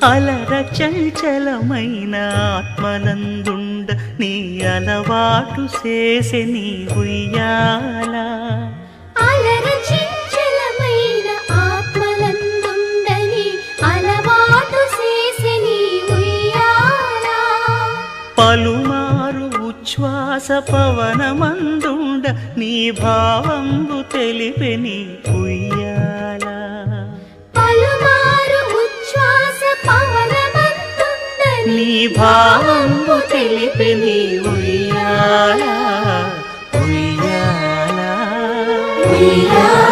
అలర చంచలమైన ఆత్మనందుండ నీ అలవాటు చేసే నీ ఉయ్యాల అలర చంచలమైన ఆత్మనందుండని అలవాటు చేసే నీ ఉయ్యాల పలుమారు ఉచ్ఛ్వాస పవనమందుండ నీ భావంబు తెలిపే నీ ఉయ్యాల పలుమారు ఉచ్ఛ్వాస పవనమందుండని నీ భావంబు తెలిపే నీ ఉయ్యాల ఉయ్యాల ఉయ్యాల